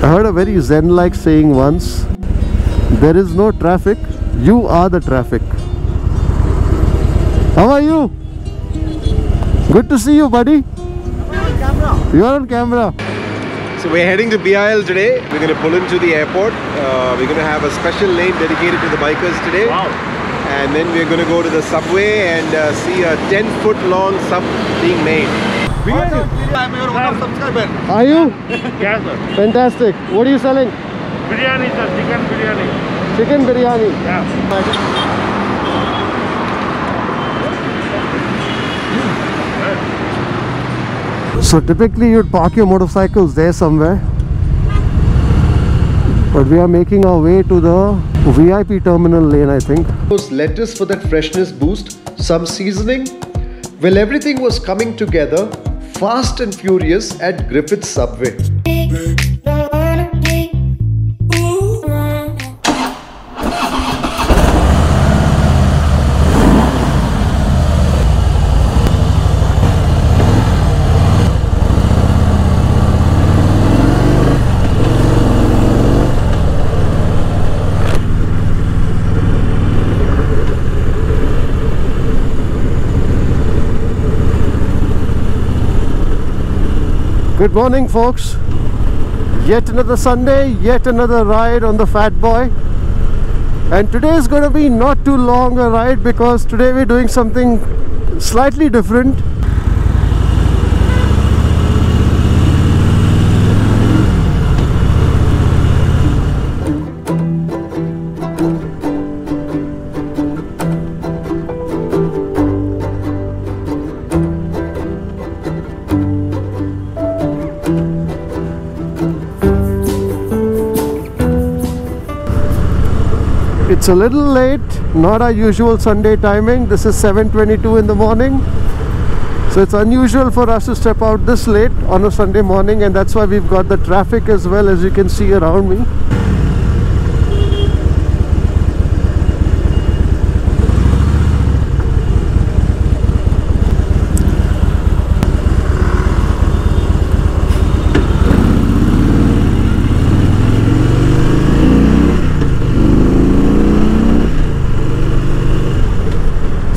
I heard a very zen-like saying once, there is no traffic, you are the traffic. How are you? Good to see you, buddy. You are on camera. So we're heading to BIL today. We're going to pull into the airport. We're going to have a special lane dedicated to the bikers today. Wow. And then we're going to go to the subway and see a 10-foot long sub being made. I'm your one of subscriber. Are you? Yes, sir. Fantastic. What are you selling? Biryani, sir. Chicken biryani. Chicken biryani. Yeah. So typically you'd park your motorcycles there somewhere, but we are making our way to the VIP terminal lane, I think. Lettuce for that freshness boost, some seasoning. Well, everything was coming together fast and furious at Griffith's Subway. Good morning, folks. Yet another Sunday, yet another ride on the Fat Boy. And today is going to be not too long a ride because today we're doing something slightly different. It's a little late, not our usual Sunday timing. This is 7:22 in the morning. So it's unusual for us to step out this late on a Sunday morning, and that's why we've got the traffic as well, as you can see around me.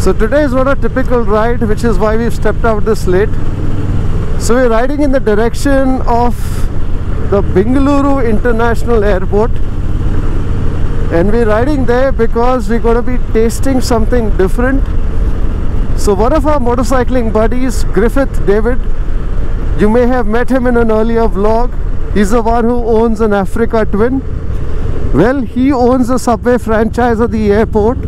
So today is not a typical ride, which is why we've stepped out this late. So we're riding in the direction of the Bengaluru International Airport, and we're riding there because we're going to be tasting something different. So one of our motorcycling buddies, Griffith David, you may have met him in an earlier vlog. He's the one who owns an Africa Twin. Well, he owns a Subway franchise at the airport,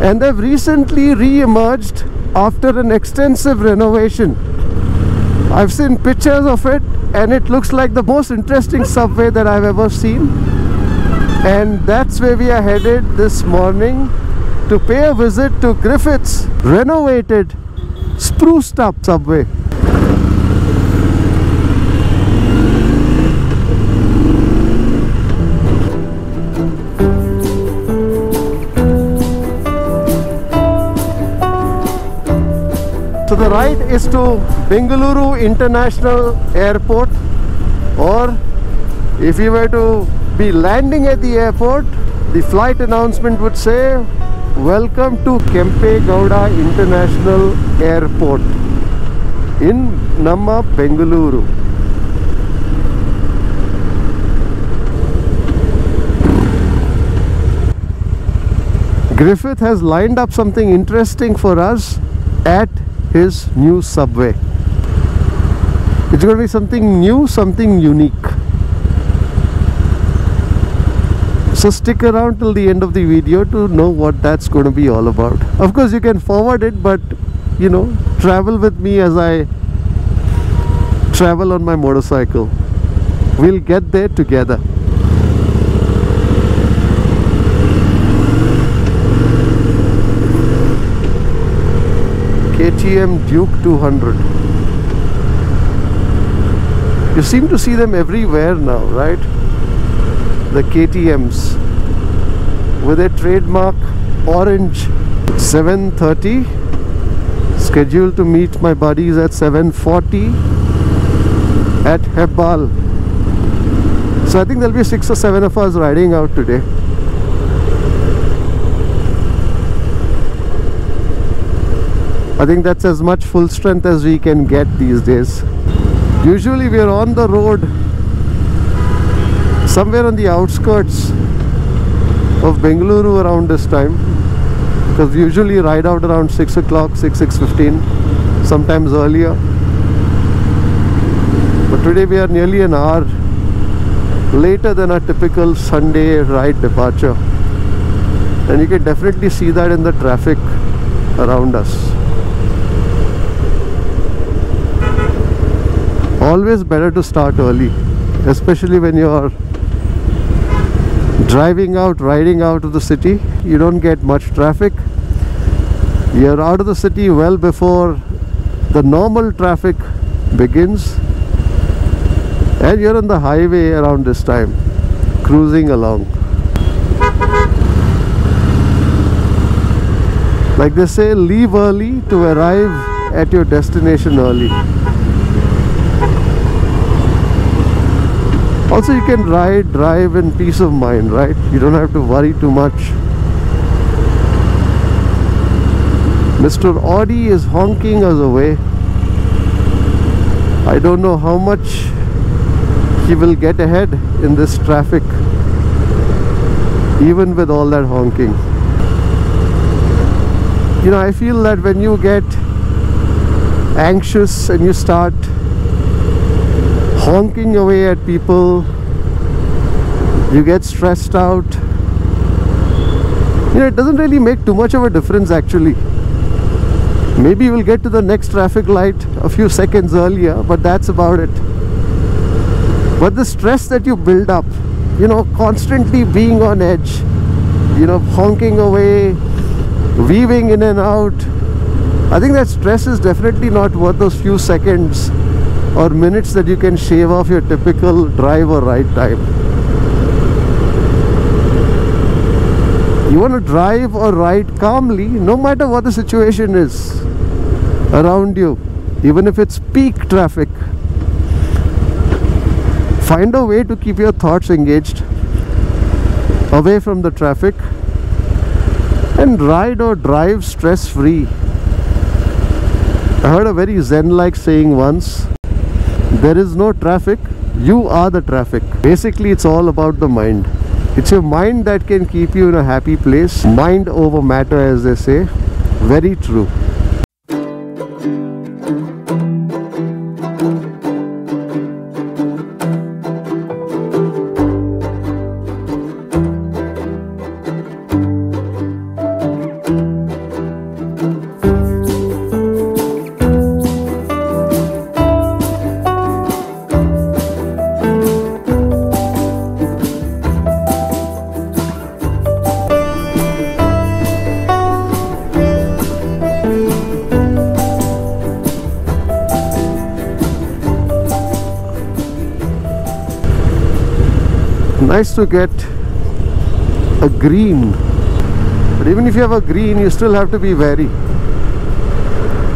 and they've recently re-emerged after an extensive renovation. I've seen pictures of it, and it looks like the most interesting Subway that I've ever seen. And that's where we are headed this morning, to pay a visit to Griffith's renovated, spruced up Subway. So the ride is to Bengaluru International Airport, or if you were to be landing at the airport, the flight announcement would say, "Welcome to Kempe Gowda International Airport in Namma, Bengaluru." Griffith has lined up something interesting for us at his new Subway. It's going to be something new, something unique. So stick around till the end of the video to know what that's going to be all about. Of course you can forward it, but you know, travel with me as I travel on my motorcycle. We'll get there together. KTM Duke 200. You seem to see them everywhere now, right? The KTMs with their trademark orange. 7:30. Scheduled to meet my buddies at 7:40 at Hebbal. So I think there'll be 6 or 7 of us riding out today. I think that's as much full strength as we can get these days. Usually we are on the road somewhere on the outskirts of Bengaluru around this time, because we usually ride out around 6 o'clock, 6:15, sometimes earlier. But today we are nearly an hour later than our typical Sunday ride departure, and you can definitely see that in the traffic around us. Always better to start early, especially when you're driving out, riding out of the city. You don't get much traffic. You're out of the city well before the normal traffic begins, and you're on the highway around this time, cruising along. Like they say, leave early to arrive at your destination early. Also, you can drive in peace of mind, right? You don't have to worry too much. Mr. Audi is honking us away. I don't know how much he will get ahead in this traffic, even with all that honking. You know, I feel that when you get anxious and you start honking away at people, you get stressed out. You know, it doesn't really make too much of a difference actually. Maybe you will get to the next traffic light a few seconds earlier, but that's about it. But the stress that you build up, you know, constantly being on edge, you know, honking away, weaving in and out, I think that stress is definitely not worth those few seconds or minutes that you can shave off your typical drive or ride time. You want to drive or ride calmly, no matter what the situation is around you, even if it's peak traffic. Find a way to keep your thoughts engaged, away from the traffic, and ride or drive stress-free. I heard a very Zen-like saying once: there is no traffic, you are the traffic. Basically, it's all about the mind. It's your mind that can keep you in a happy place. Mind over matter, as they say. Very true. Nice to get a green, but even if you have a green, you still have to be wary,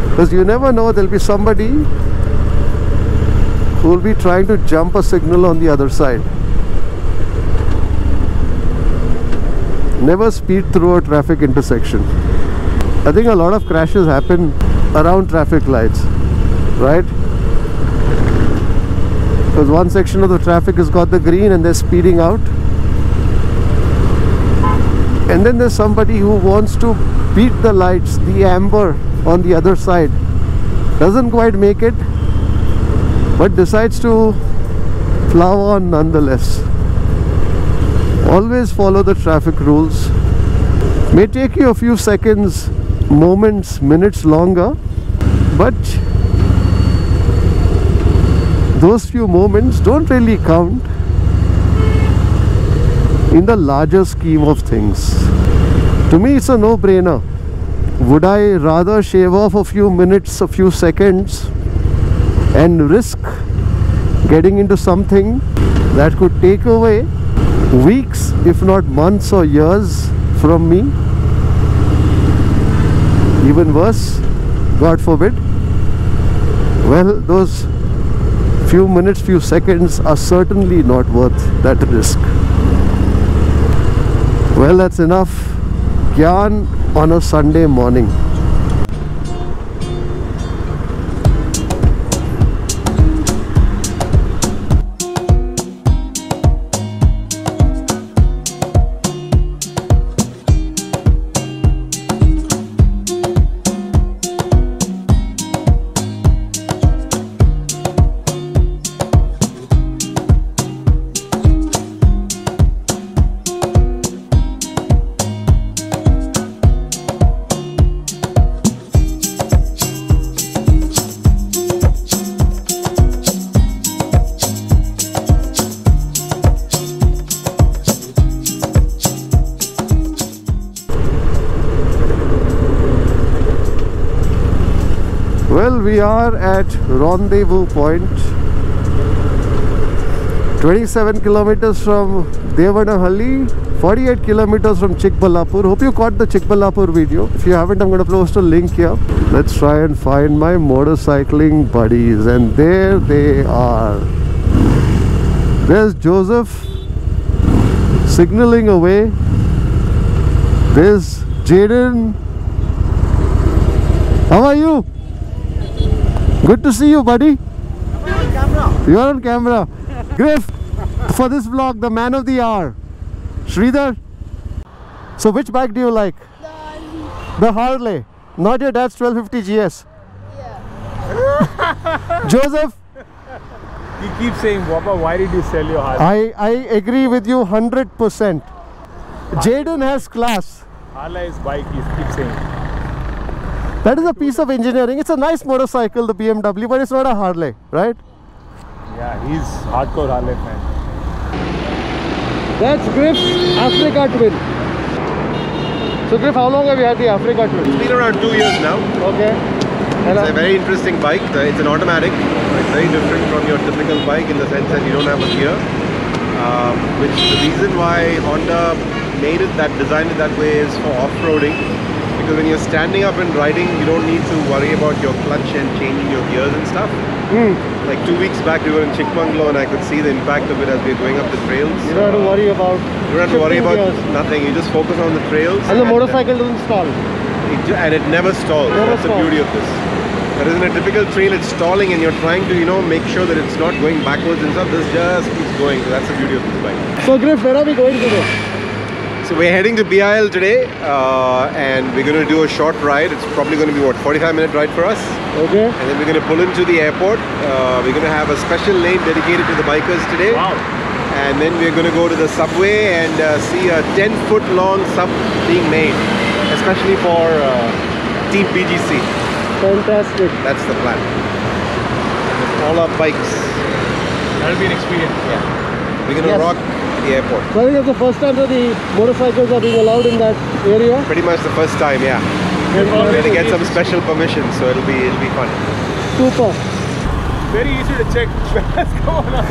because you never know, there'll be somebody who will be trying to jump a signal on the other side. Never speed through a traffic intersection. I think a lot of crashes happen around traffic lights, right? Because one section of the traffic has got the green and they're speeding out, and then there's somebody who wants to beat the lights, the amber on the other side, doesn't quite make it, but decides to plow on nonetheless. Always follow the traffic rules. May take you a few seconds, moments, minutes longer, but those few moments don't really count in the larger scheme of things. To me, it's a no-brainer. Would I rather shave off a few minutes, a few seconds, and risk getting into something that could take away weeks, if not months or years from me? Even worse, God forbid. Well, those few minutes, few seconds are certainly not worth that risk. Well, that's enough Gyan on a Sunday morning. Well, we are at Rendezvous Point, 27 kilometers from Devanahalli, 48 kilometers from Chikballapur. Hope you caught the Chikballapur video. If you haven't, I'm going to post a link here. Let's try and find my motorcycling buddies, and there they are. There's Joseph signaling away. There's Jaden. How are you? Good to see you, buddy. You are on camera. Griff, for this vlog, the man of the hour, Sridhar. So which bike do you like? The Harley. Not your dad's 1250 GS. Yeah. Joseph. He keeps saying, Papa, why did you sell your Harley? I agree with you 100%. Jaden has class. Harley's bike, he keeps saying. That is a piece of engineering. It's a nice motorcycle, the BMW, but it's not a Harley, right? Yeah, he's hardcore Harley fan. That's Griff's Africa Twin. So Griff, how long have you had the Africa Twin? It's been around 2 years now. Okay. And It's a very interesting bike. It's an automatic. It's very different from your typical bike in the sense that you don't have a gear. Which the reason why Honda designed it that way is for off-roading. Because when you're standing up and riding, you don't need to worry about your clutch and changing your gears and stuff. Like 2 weeks back, we were in Chikmagalur and I could see the impact of it as we were going up the trails. you don't have to worry about You don't have to worry about nothing. You just focus on the trails. And the motorcycle doesn't stall. And it never stalls. Never That's stalls. the beauty of this. Whereas in a typical trail, it's stalling and you're trying to, make sure that it's not going backwards and stuff. This just keeps going. So that's the beauty of this bike. So Griff, where are we going today? So we're heading to BIL today and we're going to do a short ride. It's probably going to be, 45-minute ride for us. Okay. And then we're going to pull into the airport. We're going to have a special lane dedicated to the bikers today. Wow. And then we're going to go to the subway and see a 10-foot long sub being made, especially for Team BGC. Fantastic. That's the plan. With all our bikes. That'll be an experience. Yeah. We're going to rock the airport. So I think it's the first time that the motorcycles are being allowed in that area. Pretty much the first time, yeah. We're going to get some special permission, so it'll be fun. Super. Very easy to check what's going on.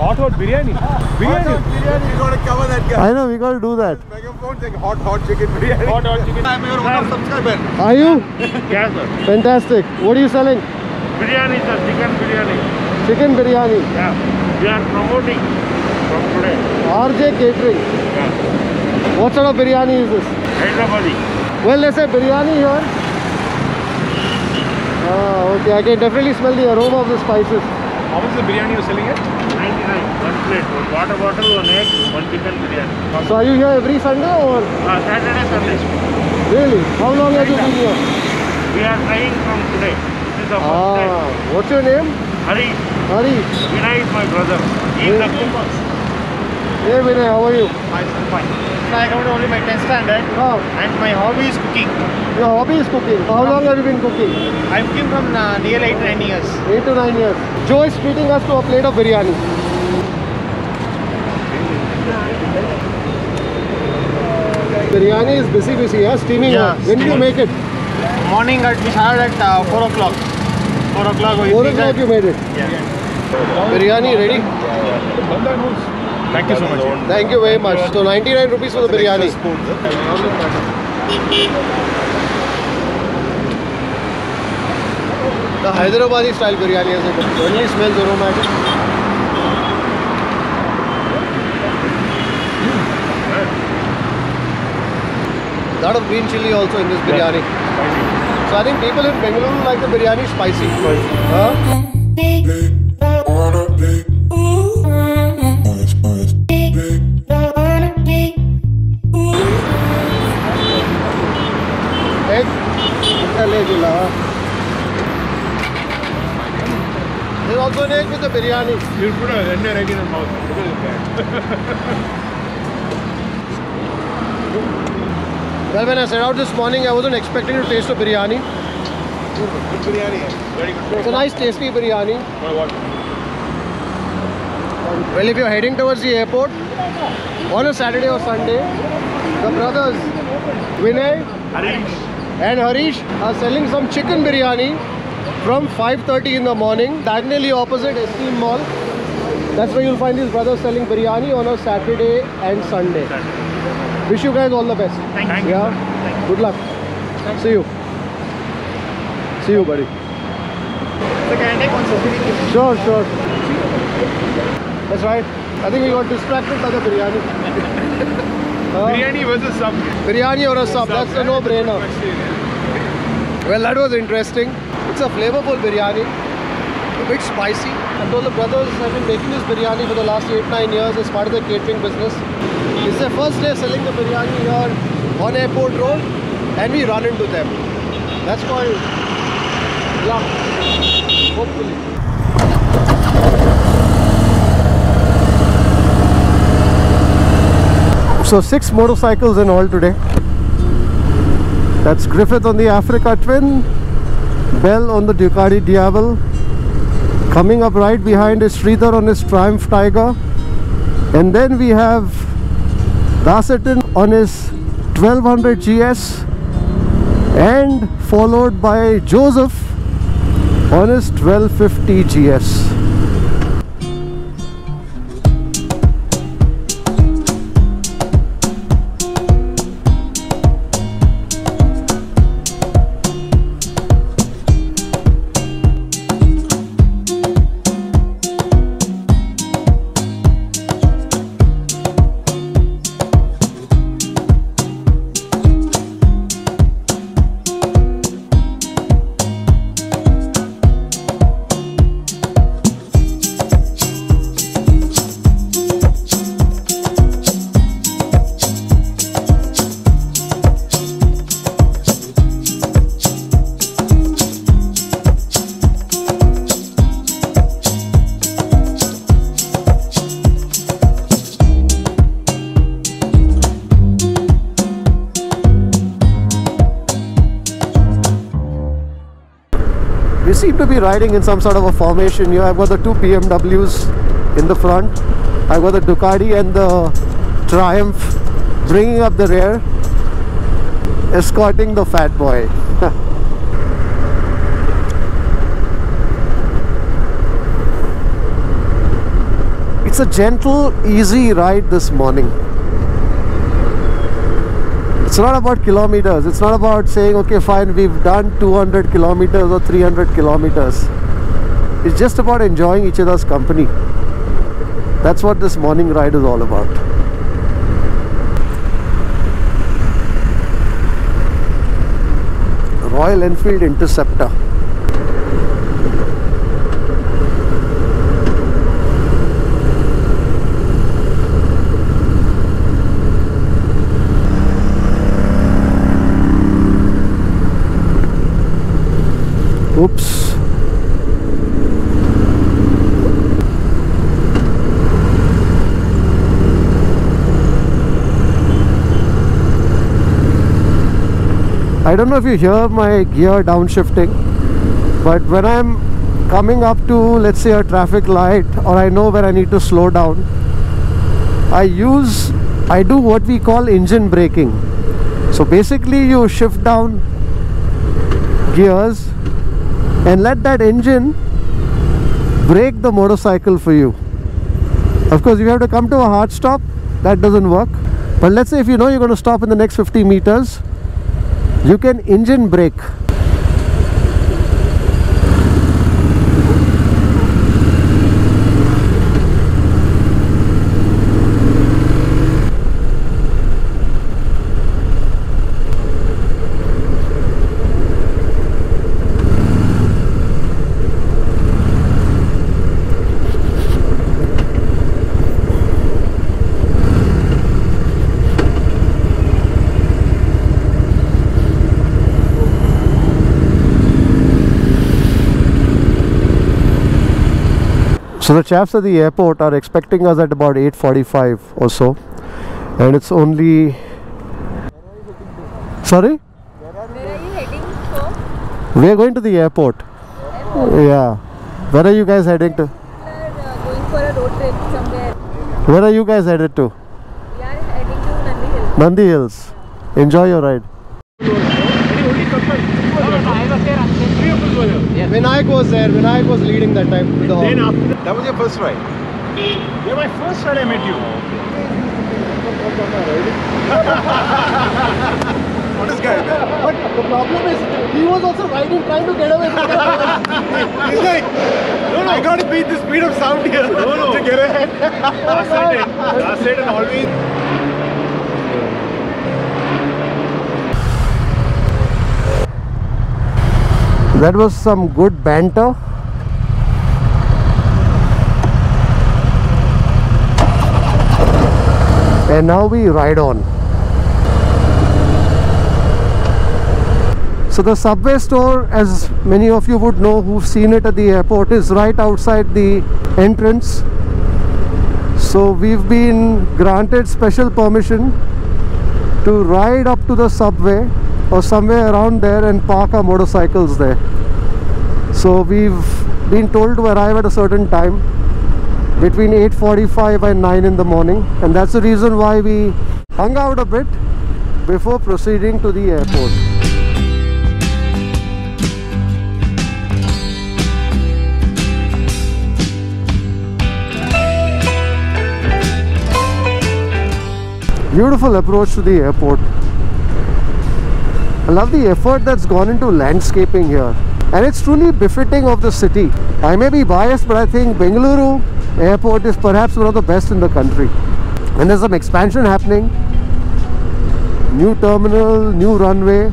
Hot biryani. Biryani. You got to cover that guy. I know, we got to do that. Megaphone saying hot chicken biryani. Hot chicken. I'm your one of subscriber. Are you? Yes, sir. Fantastic. What are you selling? Biryani, sir. Chicken biryani. Chicken biryani. Yeah. We are promoting from today. RJ Catering. Yeah. What sort of biryani is this? Hyderabadi. Well, there's a biryani here. Ah, okay. I can definitely smell the aroma of the spices. How much is the biryani you're selling it? 99. One plate. One water bottle, one egg, one chicken biryani. So are you here every Sunday or? Saturday, Sunday. Really? How long have you been here? We are trying from today. This is the first time. What's your name? Hari. Hari. Vinay is my brother. He is the cook. Hey Vinay, how are you? Fine. I come to only my 10th standard Oh, and my hobby is cooking. your hobby is cooking. How long have you been cooking? I'm cooking from nearly 8 to 9 years. 8 to 9 years. Joe is treating us to a plate of biryani. Biryani is busy, yeah? Steaming Yeah, hot. When do you make it? Morning we started at 4 o'clock. 4 o'clock we 4 o'clock you made it. Yeah. Biryani ready? Thank you so much. Thank you very much. So 99 rupees for the biryani. The Hyderabadi style biryani as it only smells aromatic. Lot of green chili also in this biryani. So I think people in Bengaluru like the biryani spicy. Huh? Egg. There's also an egg with the biryani. You'll put an egg in the mouth. Well, when I set out this morning, I wasn't expecting to taste a biryani. Good biryani. Very good. It's a nice, tasty biryani. What? Well, if you're heading towards the airport on a Saturday or Sunday, the brothers Vinay and Harish are selling some chicken biryani from 5:30 in the morning, diagonally opposite Esteem Mall. That's where you'll find these brothers selling biryani on a Saturday and Sunday. Wish you guys all the best. Thank you. Yeah. Good luck. See you. See you, buddy. So can I take one selfie? Sure, sure. That's right. I think we got distracted by the biryani. Biryani versus sub. Biryani or a sub, that's a no-brainer. Well, that was interesting. It's a flavorful biryani, a bit spicy. I told the brothers I've been making this biryani for the last 8-9 years as part of the catering business. It's their first day selling the biryani here on Airport Road, and we run into them. That's called luck, hopefully. So 6 motorcycles in all today. That's Griffith on the Africa Twin, Bell on the Ducati Diavel. Coming up right behind is Sridhar on his Triumph Tiger. And then we have Dasatin on his 1200 GS, and followed by Joseph on his 1250 GS. We seem to be riding in some sort of a formation here. I've got the 2 BMWs in the front. I've got the Ducati and the Triumph bringing up the rear, escorting the fat boy. It's a gentle, easy ride this morning. It's not about kilometers. It's not about saying, okay, fine, we've done 200 kilometers or 300 kilometers. It's just about enjoying each other's company. That's what this morning ride is all about. Royal Enfield Interceptor. Oops. I don't know if you hear my gear downshifting, but when I'm coming up to, let's say, a traffic light, or I know where I need to slow down, I do what we call engine braking. So basically you shift down gears and let that engine brake the motorcycle for you. Of course, if you have to come to a hard stop, that doesn't work. But let's say if you know you're going to stop in the next 50 meters, you can engine brake. So the chaps at the airport are expecting us at about 8:45 or so, and it's only... Sorry? Where are you heading for? We are going to the airport. Yeah. Where are you guys heading to? We are going for a road trip somewhere. Where are you guys headed to? We are heading to Nandi Hills. Nandi Hills. Enjoy your ride. Vinayak was there. Vinayak was leading that time with the Then horn. after That was your first ride. yeah, my first ride I met you. This guy, man. But the problem is, he was also riding, trying to get away from the He's like, I gotta beat the speed of sound here to get ahead. Last night and always. That was some good banter. And now we ride on. So the Subway store, as many of you would know who've seen it at the airport, is right outside the entrance. So we've been granted special permission to ride up to the Subway or somewhere around there and park our motorcycles there. So we've been told to arrive at a certain time between 8:45 and 9 in the morning, and that's the reason why we hung out a bit before proceeding to the airport. Beautiful approach to the airport. I love the effort that's gone into landscaping here, and it's truly befitting of the city. I may be biased, but I think Bengaluru airport is perhaps one of the best in the country. And there's some expansion happening, new terminal, new runway.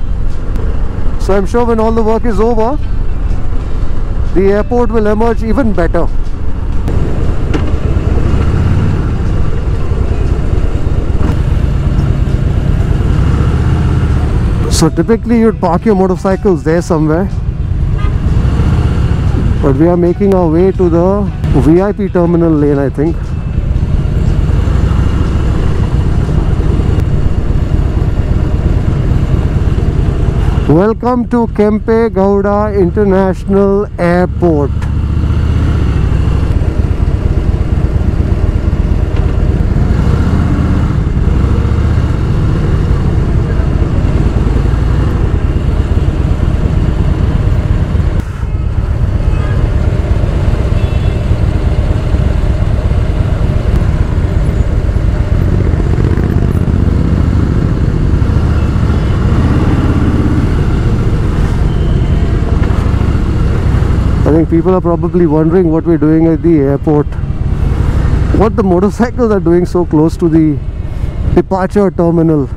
So I'm sure when all the work is over, the airport will emerge even better. So typically you'd park your motorcycles there somewhere, but we are making our way to the VIP terminal lane, I think. Welcome to Kempe Gowda International Airport. I think people are probably wondering what we're doing at the airport. What the motorcycles are doing so close to the departure terminal.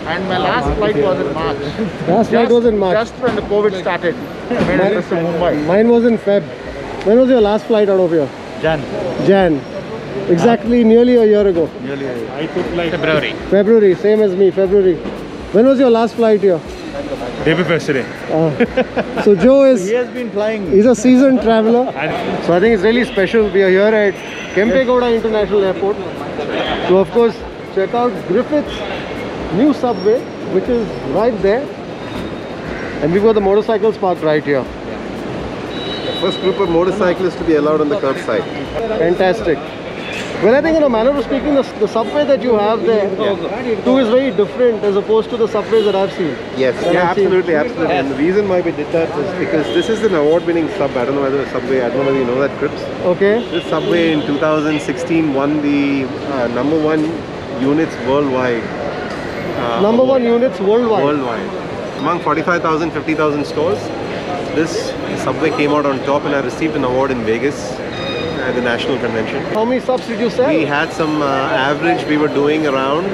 And my last flight was in March. Last flight was in March. Just when the COVID started. I made it to Mumbai. Mine was in Feb. When was your last flight out of here? Jan. Exactly nearly a year ago. I took like February. February, same as me, February. When was your last flight here? Day before yesterday. So Joe is... He has been flying. He's a seasoned traveler. So I think it's really special. We are here at Kempe Gowda International Airport. So of course, check out Griffith's new subway, which is right there. And we've got the motorcycles parked right here. First group of motorcyclists to be allowed on the curbside. Fantastic. Well, I think in a manner of speaking, the subway that you have there too is very different as opposed to the subways that I've seen. Yes, yeah, absolutely, absolutely. And the reason why we did that is because this is an award-winning sub. I don't know whether the subway, I don't know whether you know that, Crips. Okay. This subway in 2016 won the #1 units worldwide. #1 units worldwide. Worldwide. Among 45,000, 50,000 stores, this subway came out on top, and I received an award in Vegas at the National Convention. How many subs did you sell? We had some average, we were doing around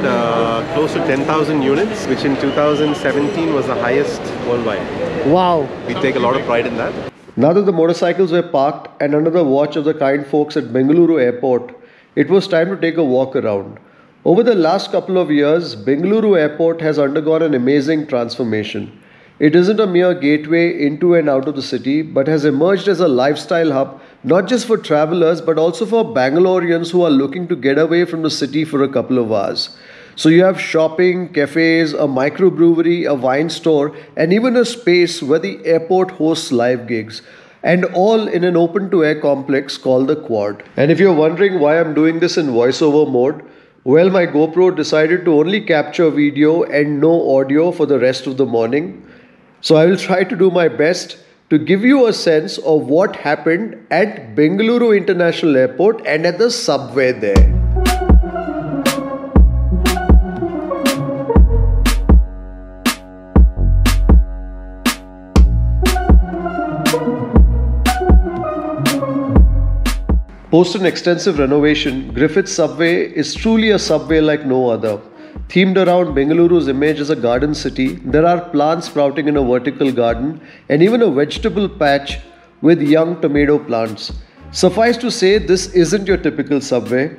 close to 10,000 units, which in 2017 was the highest worldwide. Wow. We take a lot of pride in that. Now that the motorcycles were parked and under the watch of the kind folks at Bengaluru Airport, it was time to take a walk around. Over the last couple of years, Bengaluru Airport has undergone an amazing transformation. It isn't a mere gateway into and out of the city, but has emerged as a lifestyle hub, not just for travelers, but also for Bangaloreans who are looking to get away from the city for a couple of hours. So you have shopping, cafes, a microbrewery, a wine store, and even a space where the airport hosts live gigs. And all in an open-to-air complex called the Quad. And if you're wondering why I'm doing this in voiceover mode, well, my GoPro decided to only capture video and no audio for the rest of the morning. So I will try to do my best to give you a sense of what happened at Bengaluru International Airport and at the subway there. Post an extensive renovation, Griffith's Subway is truly a subway like no other. Themed around Bengaluru's image as a garden city, there are plants sprouting in a vertical garden and even a vegetable patch with young tomato plants. Suffice to say, this isn't your typical subway.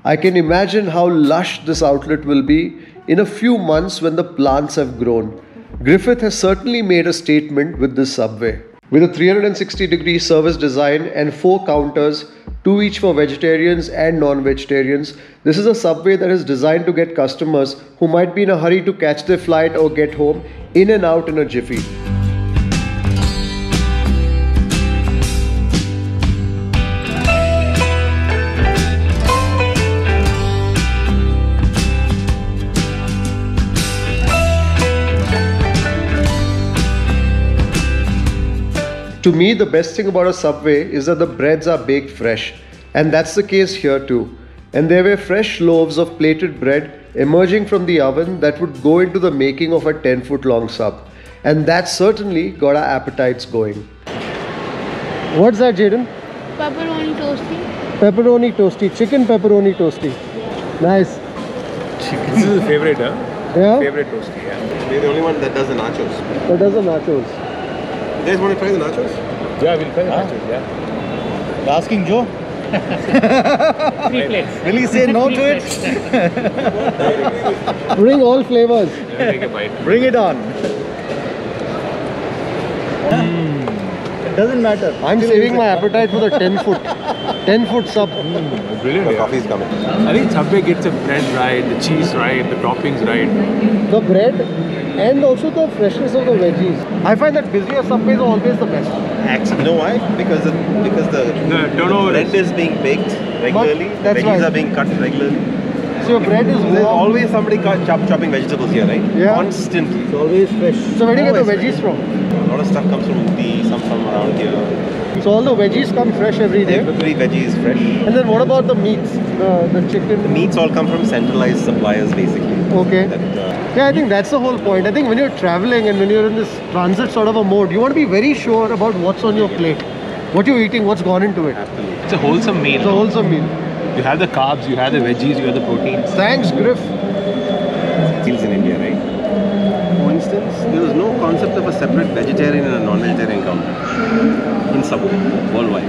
I can imagine how lush this outlet will be in a few months when the plants have grown. Griffith has certainly made a statement with this subway. With a 360-degree service design and 4 counters, 2 each for vegetarians and non-vegetarians, this is a subway that is designed to get customers who might be in a hurry to catch their flight or get home in and out in a jiffy. To me, the best thing about a subway is that the breads are baked fresh, and that's the case here too. And there were fresh loaves of plated bread emerging from the oven that would go into the making of a 10-foot long sub. And that certainly got our appetites going. What's that, Jaden? Pepperoni toasty. Pepperoni toasty, chicken pepperoni toasty. Nice. This is his favorite, huh? Yeah? Favorite toasty, yeah. We're the only one that does the nachos. That does the nachos. You guys want to try the nachos? Yeah, we'll try the nachos, yeah. You're asking Joe? 3 plates. Will he say no to it? Bring all flavors. Let me take a bite. Bring it on. It doesn't matter. I'm saving my appetite for the 10-foot sub. Brilliant, The yeah. coffee's coming. I think Subway gets the bread right, the cheese right, the toppings right. The bread and also the freshness of the veggies. I find that busier subways are always the best. Actually, you know why? Because the turnover bread is being baked regularly. that's Veggies right. are being cut regularly. So your bread is There's warm. always somebody chopping vegetables here, right? Yeah. Constantly. It's always fresh. So where do you get the Always veggies from? A lot of stuff comes from Uti, some from around here. So all the veggies come fresh every day. Every veggie is fresh. And then what about the meats? The chicken? The meats all come from centralized suppliers, basically. Okay. That, Yeah, I think that's the whole point. I think when you're traveling and when you're in this transit sort of a mode, you want to be very sure about what's on your plate. What you're eating, what's gone into it. It's a wholesome meal. It's a wholesome meal. You have the carbs, you have the veggies, you have the proteins. Thanks, Griff. Meals in India, right? For instance, there was no concept of a separate vegetarian and a non-vegetarian counter in Subway, worldwide.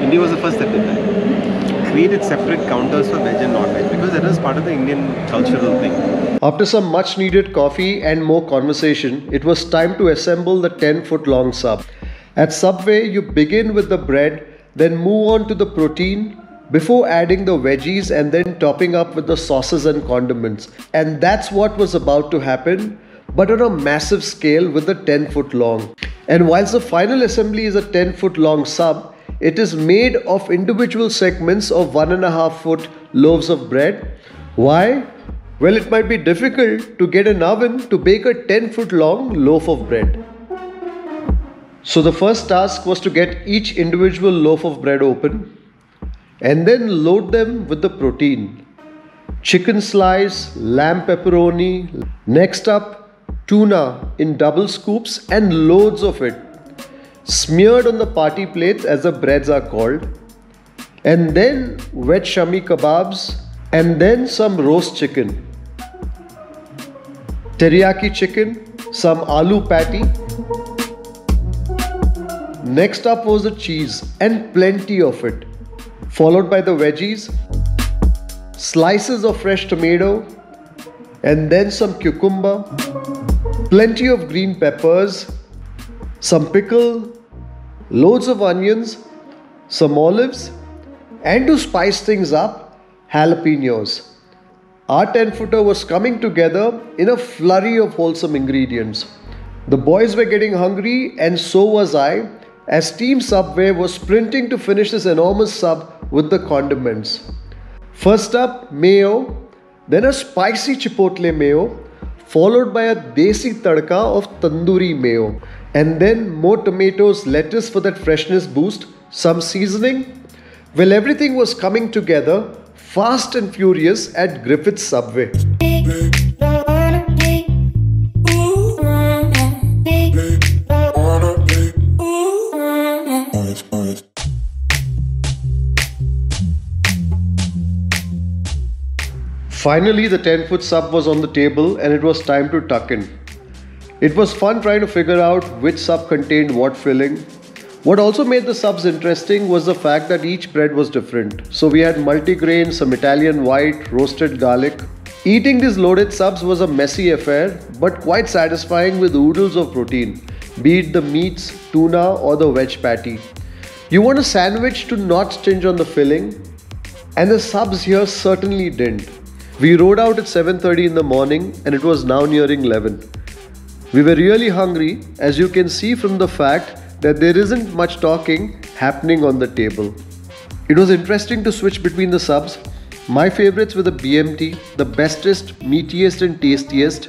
India was the first that did that. Created separate counters for veg and non-veg because that was part of the Indian cultural thing. After some much needed coffee and more conversation, it was time to assemble the 10-foot long sub. At Subway, you begin with the bread, then move on to the protein, before adding the veggies and then topping up with the sauces and condiments. And that's what was about to happen, but on a massive scale with the 10-foot long. And whilst the final assembly is a 10-foot long sub, it is made of individual segments of 1.5 foot loaves of bread. Why? Well, it might be difficult to get an oven to bake a 10-foot long loaf of bread. So the first task was to get each individual loaf of bread open and then load them with the protein. Chicken slice, lamb pepperoni, next up tuna in double scoops and loads of it, smeared on the party plates as the breads are called, and then wet shami kebabs, and then some roast chicken, teriyaki chicken, some aloo patty. Next up was the cheese and plenty of it, followed by the veggies, slices of fresh tomato, and then some cucumber, plenty of green peppers, some pickle, loads of onions, some olives, and to spice things up, jalapenos. Our 10-footer was coming together in a flurry of wholesome ingredients. The boys were getting hungry and so was I, as Team Subway was sprinting to finish this enormous sub with the condiments. First up, mayo, then a spicy chipotle mayo, followed by a desi tadka of tandoori mayo, and then more tomatoes, lettuce for that freshness boost, some seasoning. Well, everything was coming together fast and furious at Griffith's Subway. Finally, the 10-foot sub was on the table and it was time to tuck in. It was fun trying to figure out which sub contained what filling. What also made the subs interesting was the fact that each bread was different. So we had multigrain, some Italian white, roasted garlic. Eating these loaded subs was a messy affair, but quite satisfying with oodles of protein, be it the meats, tuna or the veg patty. You want a sandwich to not stinge on the filling, and the subs here certainly didn't. We rode out at 7:30 in the morning and it was now nearing 11. We were really hungry, as you can see from the fact that there isn't much talking happening on the table. It was interesting to switch between the subs. My favorites were the BMT, the bestest, meatiest and tastiest.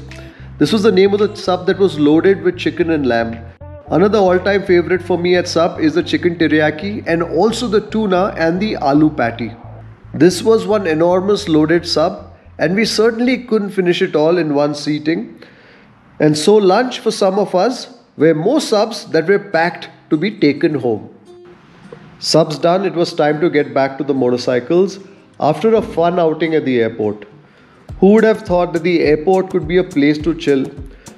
This was the name of the sub that was loaded with chicken and lamb. Another all-time favorite for me at sub is the chicken teriyaki and also the tuna and the aloo patty. This was one enormous loaded sub and we certainly couldn't finish it all in one seating. And so lunch for some of us were more subs that were packed to be taken home. Subs done, it was time to get back to the motorcycles after a fun outing at the airport. Who would have thought that the airport could be a place to chill?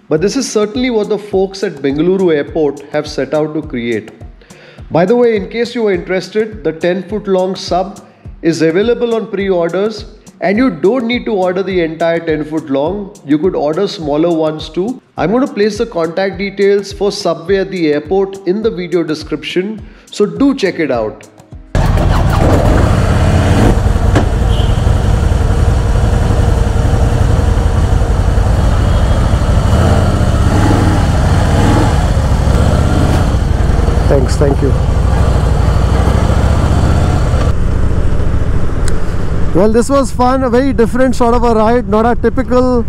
But this is certainly what the folks at Bengaluru Airport have set out to create. By the way, in case you are interested, the 10-foot long sub is available on pre-orders. And you don't need to order the entire 10-foot long. You could order smaller ones too. I'm going to place the contact details for Subway at the airport in the video description. So do check it out. Thanks, thank you. Well, this was fun, a very different sort of a ride, not a typical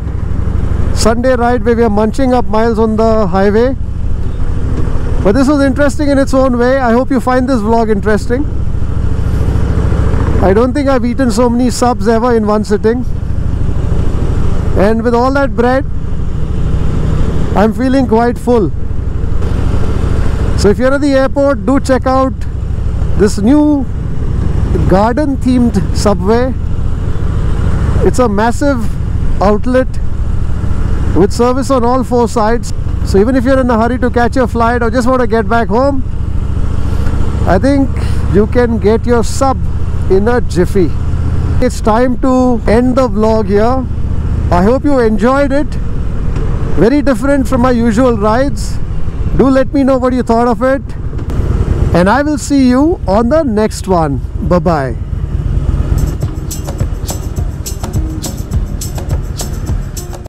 Sunday ride where we are munching up miles on the highway. But this was interesting in its own way. I hope you find this vlog interesting. I don't think I've eaten so many subs ever in one sitting. And with all that bread, I'm feeling quite full. So if you're at the airport, do check out this new garden themed Subway. It's a massive outlet with service on all 4 sides. So even if you're in a hurry to catch your flight or just want to get back home, I think you can get your sub in a jiffy. It's time to end the vlog here. I hope you enjoyed it. Very different from my usual rides. Do let me know what you thought of it. And I will see you on the next one. Bye-bye.